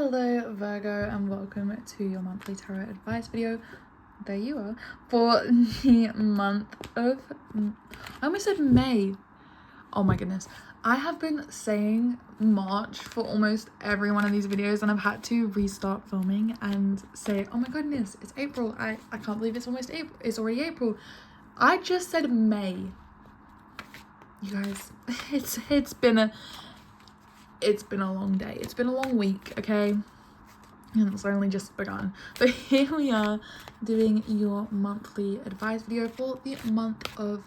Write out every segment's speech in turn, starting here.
Hello Virgo, and welcome to your monthly tarot advice video. There you are, for the month of, I almost said May. Oh my goodness. I have been saying March for almost every one of these videos, and I've had to restart filming and say, oh my goodness, it's April. I can't believe it's almost April. It's already April. I just said May. You guys, it's been a long day. It's been a long week, okay? And it's only just begun. But here we are doing your monthly advice video for the month of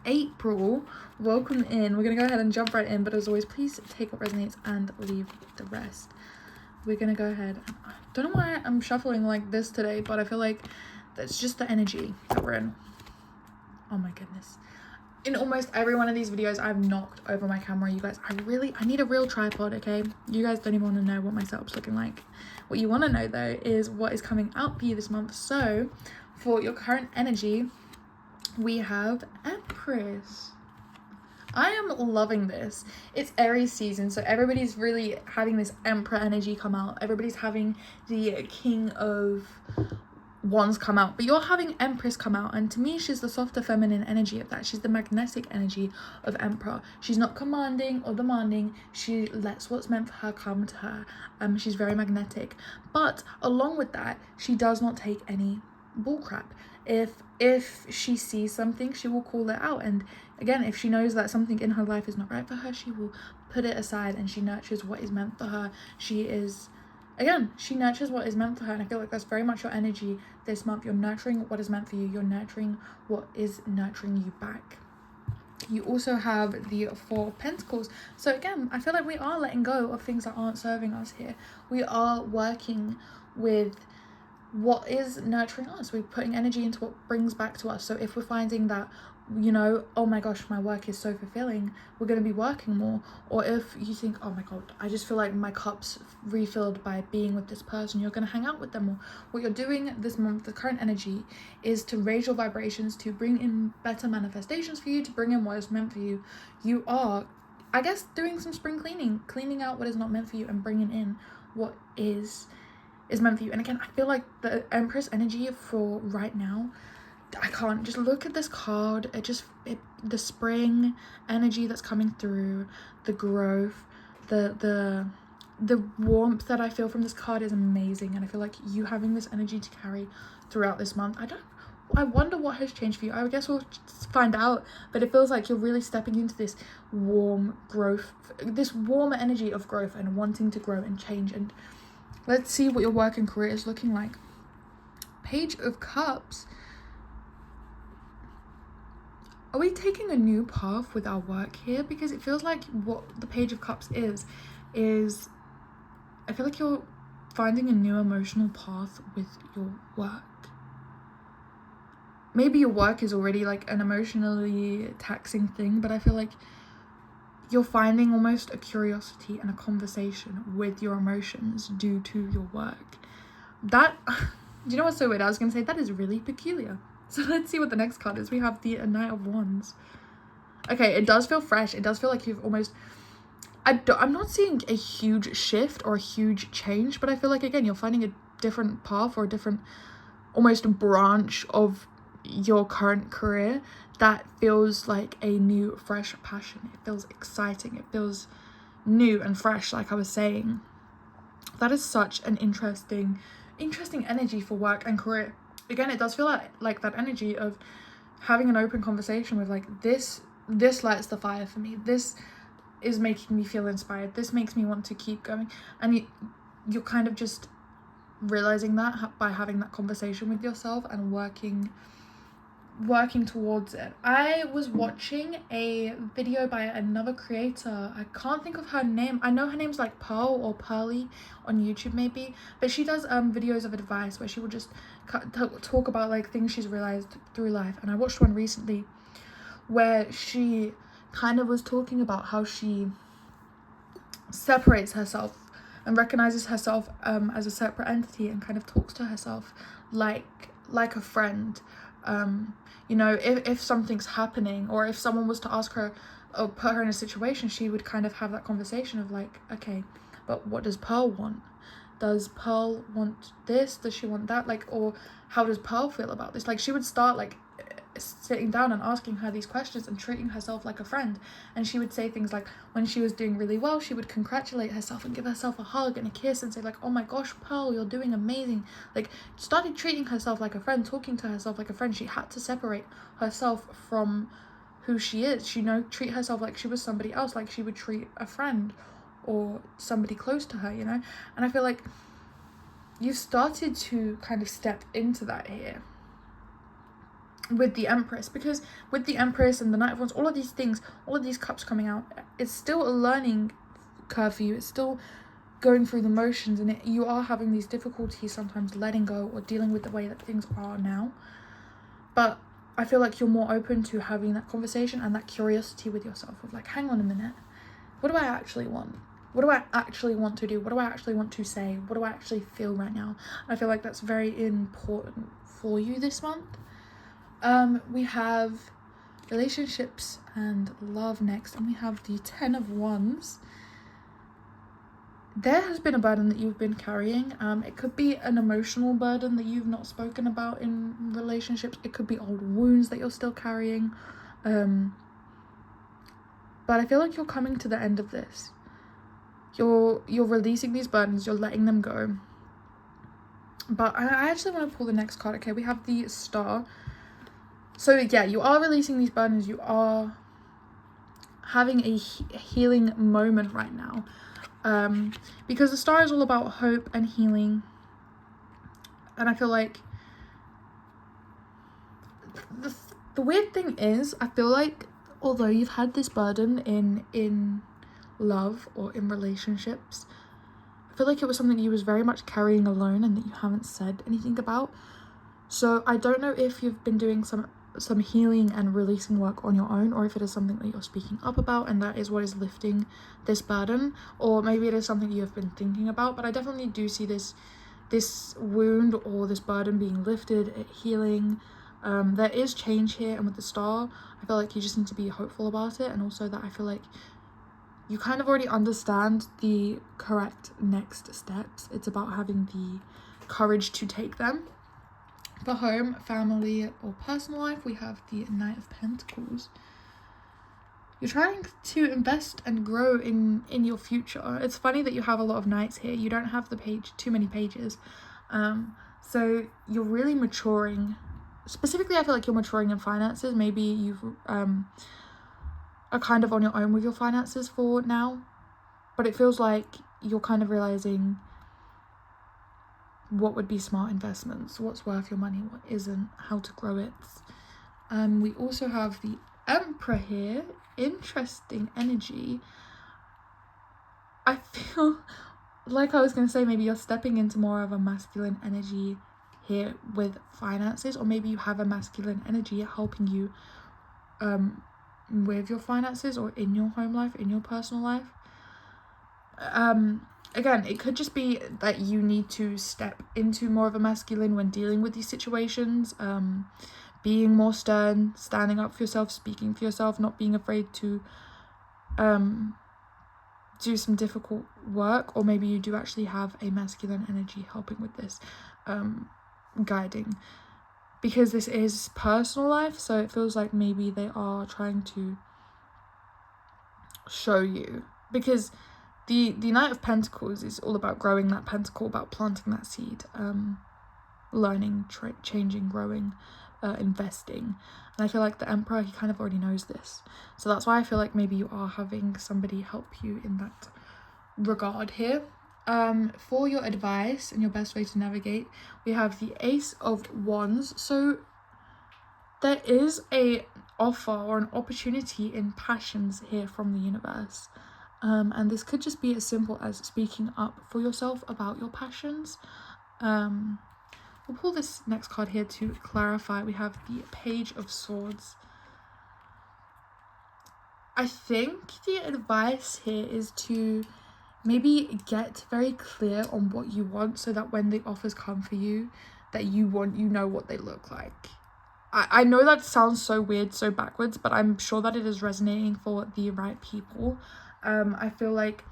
April. Welcome in. We're gonna go ahead and jump right in, but as always, please take what resonates and leave the rest. We're gonna go ahead. I don't know why I'm shuffling like this today, but I feel like that's just the energy that we're in. Oh my goodness. In almost every one of these videos, I've knocked over my camera. You guys, I need a real tripod, okay? You guys don't even want to know what my setup's looking like. What you want to know, though, is what is coming out for you this month. So, for your current energy, we have Empress. I am loving this. It's Aries season, so everybody's really having this Emperor energy come out. Everybody's having the King of Wands come out, but you're having Empress come out, and to me she's the softer feminine energy of that. She's the magnetic energy of Emperor. She's not commanding or demanding. She lets what's meant for her come to her. She's very magnetic, but along with that, she does not take any bullcrap. If she sees something, she will call it out, and again, if she knows that something in her life is not right for her, she will put it aside and she nurtures what is meant for her. She nurtures what is meant for her, and I feel like that's very much your energy this month. You're nurturing what is meant for you. You're nurturing what is nurturing you back. You also have the Four of Pentacles. So again, I feel like we are letting go of things that aren't serving us here. We are working with what is nurturing us. We're putting energy into what brings back to us. So if we're finding that, you know, oh my gosh, my work is so fulfilling, we're going to be working more. Or if you think, oh my god, I just feel like my cup's refilled by being with this person, you're going to hang out with them more. What you're doing this month, the current energy, is to raise your vibrations, to bring in better manifestations for you, to bring in what is meant for you. You are, I guess, doing some spring cleaning out what is not meant for you and bringing in what is meant for you. And again, I feel like the Empress energy for right now, I can't just look at this card. The spring energy that's coming through, the growth, the warmth that I feel from this card is amazing, and I feel like you having this energy to carry throughout this month. I wonder what has changed for you. I guess we'll find out, but it feels like you're really stepping into this warm growth, this warm energy of growth and wanting to grow and change. And let's see what your work and career is looking like. Page of Cups. Are we taking a new path with our work here? Because it feels like what the Page of Cups is I feel like you're finding a new emotional path with your work. Maybe your work is already like an emotionally taxing thing, but I feel like you're finding almost a curiosity and a conversation with your emotions due to your work. That, do you know what's so weird? I was going to say that is really peculiar. So let's see what the next card is. We have the Knight of Wands. Okay, it does feel fresh. It does feel like you've almost... I'm not seeing a huge shift or a huge change, but I feel like, again, you're finding a different path or a different almost branch of your current career that feels like a new, fresh passion. It feels exciting. It feels new and fresh, like I was saying. That is such an interesting energy for work and career. Again, it does feel like that energy of having an open conversation with like, this lights the fire for me. This is making me feel inspired. This makes me want to keep going. And you're kind of just realizing that by having that conversation with yourself and working towards it. I was watching a video by another creator. I can't think of her name. I know her name's like Pearl or Pearly on YouTube maybe, but she does videos of advice where she will just talk about like things she's realized through life. And I watched one recently where she kind of was talking about how she separates herself and recognizes herself as a separate entity and kind of talks to herself like a friend. You know, if something's happening, or if someone was to ask her or put her in a situation, she would kind of have that conversation of like, okay, but what does Pearl want? does Pearl want this? Does she want that? Like, or how does Pearl feel about this? Like, she would start like sitting down and asking her these questions and treating herself like a friend. And she would say things like, when she was doing really well, she would congratulate herself and give herself a hug and a kiss and say like, oh my gosh, Pearl, you're doing amazing. Like, started treating herself like a friend, talking to herself like a friend. She had to separate herself from who she is, treat herself like she was somebody else, like she would treat a friend or somebody close to her, And I feel like you've started to kind of step into that here with the Empress, because with the Empress and the Knight of Wands, all of these things, all of these cups coming out, it's still a learning curve for you. It's still going through the motions, and you are having these difficulties sometimes letting go or dealing with the way that things are now. But I feel like you're more open to having that conversation and that curiosity with yourself of like, hang on a minute, what do I actually want? What do I actually want to do? What do I actually want to say? What do I actually feel right now? I feel like that's very important for you this month. We have relationships and love next, and we have the 10 of Wands. There has been a burden that you've been carrying. It could be an emotional burden that you've not spoken about in relationships. It could be old wounds that you're still carrying. But I feel like you're coming to the end of this. You're releasing these burdens. You're letting them go. But I actually want to pull the next card. Okay, we have the Star. So yeah, you are releasing these burdens. You are having a healing moment right now. Because the Star is all about hope and healing. And I feel like the weird thing is, I feel like although you've had this burden in love or in relationships, I feel like it was something you was very much carrying alone and that you haven't said anything about. So I don't know if you've been doing some healing and releasing work on your own, or if it is something that you're speaking up about and that is what is lifting this burden, or maybe it is something you've been thinking about. But I definitely do see this wound or this burden being lifted, healing. There is change here, and with the Star, I feel like you just need to be hopeful about it, and also that I feel like you kind of already understand the correct next steps. It's about having the courage to take them. For home, family, or personal life, we have the Knight of Pentacles. You're trying to invest and grow in your future. It's funny that you have a lot of Knights here. You don't have too many pages. So you're really maturing. Specifically, I feel like you're maturing in finances. Maybe you've are kind of on your own with your finances for now. But it feels like you're kind of realizing what would be smart investments, what's worth your money, what isn't, how to grow it. We also have the Emperor here. Interesting energy. I feel like I was going to say maybe you're stepping into more of a masculine energy here with finances, or maybe you have a masculine energy helping you with your finances or in your home life, in your personal life. Again, it could just be that you need to step into more of a masculine when dealing with these situations, being more stern, standing up for yourself, speaking for yourself, not being afraid to do some difficult work, or maybe you do actually have a masculine energy helping with this, guiding, because this is personal life, so it feels like maybe they are trying to show you, because the Knight of Pentacles is all about growing that pentacle, about planting that seed, learning, changing, growing, investing. And I feel like the Emperor, he kind of already knows this. So that's why I feel like maybe you are having somebody help you in that regard here. For your advice and your best way to navigate, we have the Ace of Wands. So there is a offer or an opportunity in passions here from the universe. And this could just be as simple as speaking up for yourself about your passions. We'll pull this next card here to clarify. We have the Page of Swords. I think the advice here is to maybe get very clear on what you want, so that when the offers come for you that you want, you know what they look like. I know that sounds so weird, so backwards, but I'm sure that it is resonating for the right people. I feel like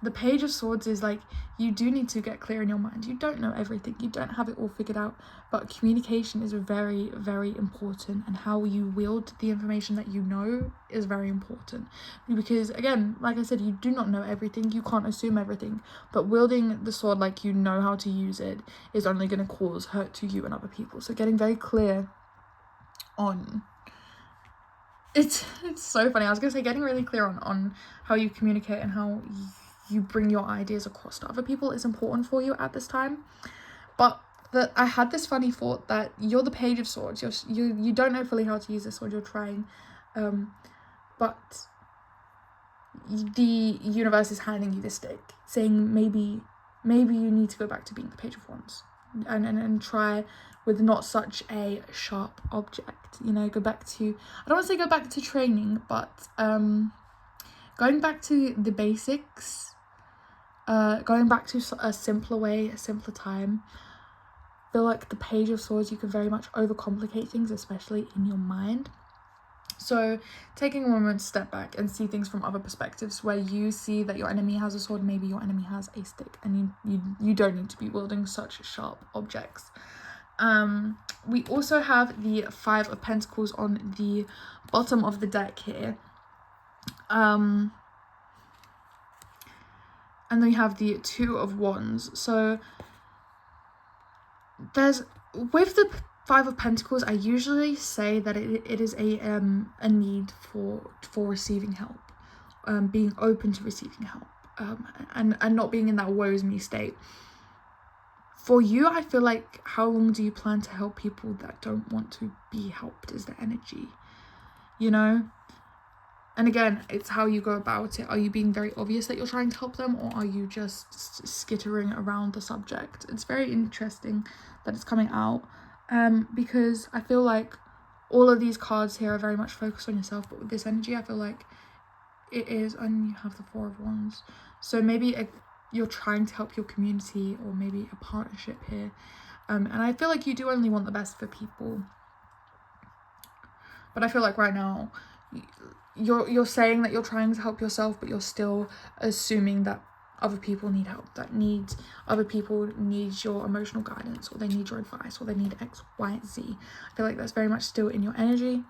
the Page of Swords is like, you do need to get clear in your mind. You don't know everything, you don't have it all figured out, but communication is very, very important, and how you wield the information that you know is very important. Because again, like I said, you do not know everything, you can't assume everything, but wielding the sword like you know how to use it is only going to cause hurt to you and other people. So getting very clear on it's so funny, I was gonna say getting really clear on how you communicate and how you bring your ideas across to other people is important for you at this time. But I had this funny thought that you're the Page of Swords, you don't know fully how to use this sword, you're trying, but the universe is handing you this stick, saying maybe you need to go back to being the Page of Wands and try with not such a sharp object, you know, go back to, I don't want to say go back to training, but going back to the basics, going back to a simpler way, a simpler time. I feel like the Page of Swords, you can very much overcomplicate things, especially in your mind. So taking a moment to step back and see things from other perspectives, where you see that your enemy has a sword, maybe your enemy has a stick, and you don't need to be wielding such sharp objects. We also have the Five of Pentacles on the bottom of the deck here. And then we have the Two of Wands. So there's, with the Five of Pentacles, I usually say that it is a need for receiving help, being open to receiving help, and not being in that woe is me state. For you, I feel like, how long do you plan to help people that don't want to be helped is the energy, you know? And again, it's how you go about it. Are you being very obvious that you're trying to help them, or are you just skittering around the subject? It's very interesting that it's coming out, because I feel like all of these cards here are very much focused on yourself, but with this energy, I feel like it is, and you have the Four of Wands. So maybe you're trying to help your community, or maybe a partnership here. And I feel like you do only want the best for people. But I feel like right now, you're saying that you're trying to help yourself, but you're still assuming that other people need help, other people need your emotional guidance, or they need your advice, or they need X, Y, Z. I feel like that's very much still in your energy.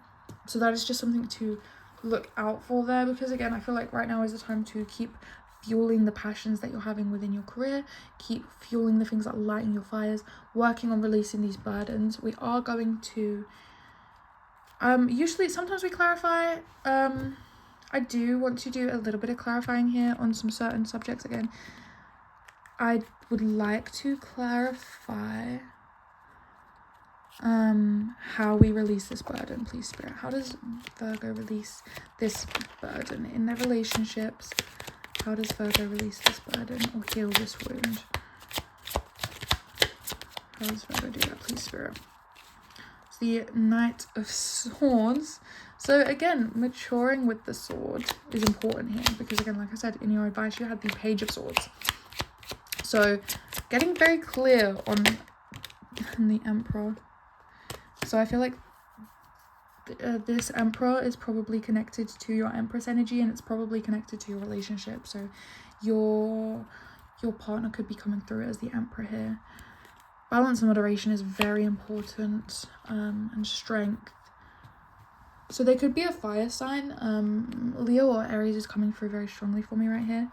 So that is just something to look out for there, because again, I feel like right now is the time to keep fueling the passions that you're having within your career, keep fueling the things that lighten your fires, working on releasing these burdens. We are going to usually, sometimes we clarify. I do want to do a little bit of clarifying here on some certain subjects. Again, I would like to clarify how we release this burden, please, Spirit. How does Virgo release this burden in their relationships? How does Virgo release this burden or heal this wound? How does Virgo do that, please, Spirit? It's the Knight of Swords. So again, maturing with the sword is important here, because again, like I said, in your advice, you had the Page of Swords. So getting very clear on the Emperor. So I feel like this Emperor is probably connected to your Empress energy, and it's probably connected to your relationship. So your partner could be coming through as the Emperor here. Balance and moderation is very important, and strength. So they could be a fire sign. Leo or Aries is coming through very strongly for me right here.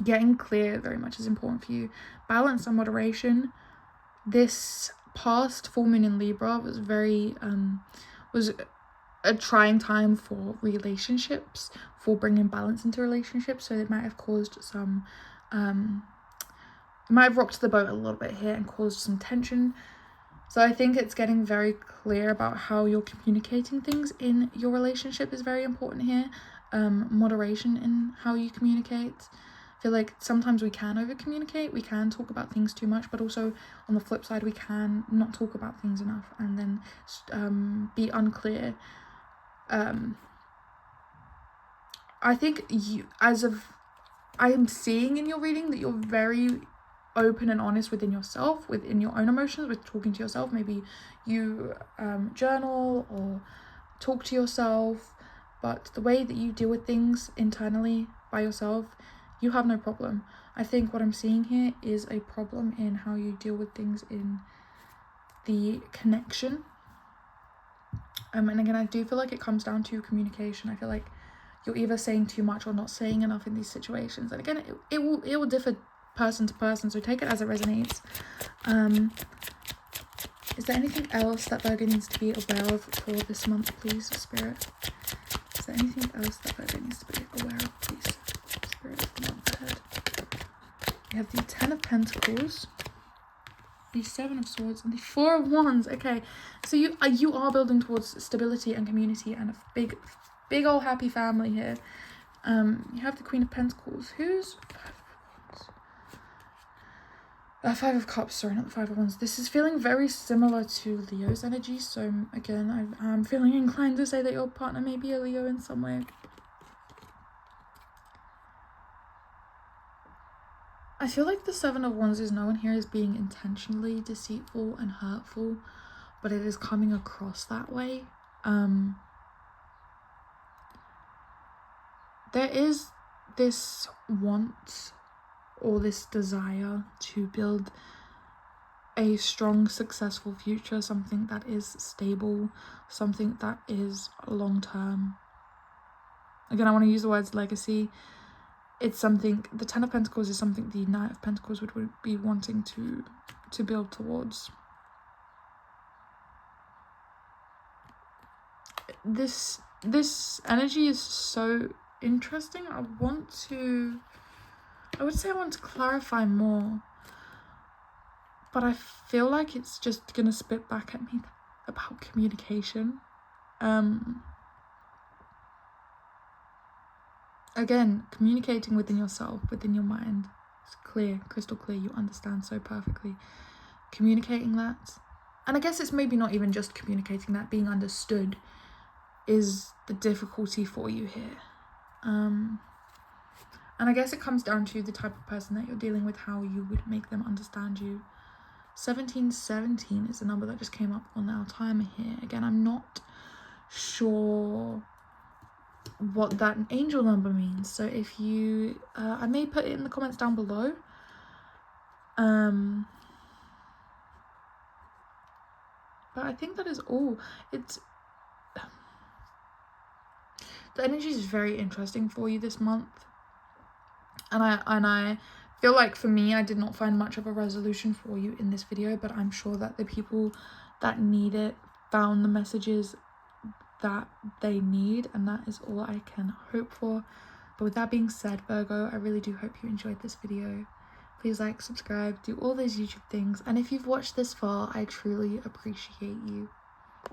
Getting clear very much is important for you. Balance and moderation. This past full moon in Libra was very was a trying time for relationships, for bringing balance into relationships. So it might have caused some it might have rocked the boat a little bit here and caused some tension. So I think it's getting very clear about how you're communicating things in your relationship is very important here. Moderation in how you communicate. I feel like sometimes we can over communicate, we can talk about things too much, but also on the flip side, we can not talk about things enough and then be unclear. I think I am seeing in your reading that you're very open and honest within yourself, within your own emotions, with talking to yourself. Maybe you journal or talk to yourself, but the way that you deal with things internally by yourself, you have no problem. I think what I'm seeing here is a problem in how you deal with things in the connection. And again, I do feel like it comes down to communication. I feel like you're either saying too much or not saying enough in these situations. And again, it will differ person to person, so take it as it resonates. Is there anything else that Virgo needs to be aware of for this month, please, Spirit? Is there anything else that Virgo needs to be aware of, please, Spirit, of the month ahead? We have the 10 of Pentacles, the 7 of Swords, and the 4 of Wands. Okay, so you are building towards stability and community and a big old happy family here. You have the Queen of Pentacles. Who's 5 of Cups, sorry, not the 5 of Wands. This is feeling very similar to Leo's energy, so again, I'm feeling inclined to say that your partner may be a Leo in some way. I feel like the 7 of Wands is known here as being intentionally deceitful and hurtful, but it is coming across that way. There is this want or this desire to build a strong, successful future, something that is stable, something that is long-term. Again, I want to use the words legacy. It's something, the 10 of Pentacles is something the Knight of Pentacles would be wanting to build towards. This energy is so interesting. I would say I want to clarify more, but I feel like it's just gonna spit back at me about communication. Again, communicating within yourself, within your mind. It's clear, crystal clear, you understand so perfectly. Communicating that. And I guess it's maybe not even just communicating that, being understood is the difficulty for you here. And I guess it comes down to the type of person that you're dealing with, how you would make them understand you. 1717 is the number that just came up on our timer here. Again, I'm not sure what that angel number means, so if you I may put it in the comments down below. But I think that is all. The energy is very interesting for you this month, and I feel like for me, I did not find much of a resolution for you in this video, but I'm sure that the people that need it found the messages that they need, and that is all I can hope for. But with that being said, Virgo, I really do hope you enjoyed this video. Please like, subscribe, do all those YouTube things, and if you've watched this far, I truly appreciate you.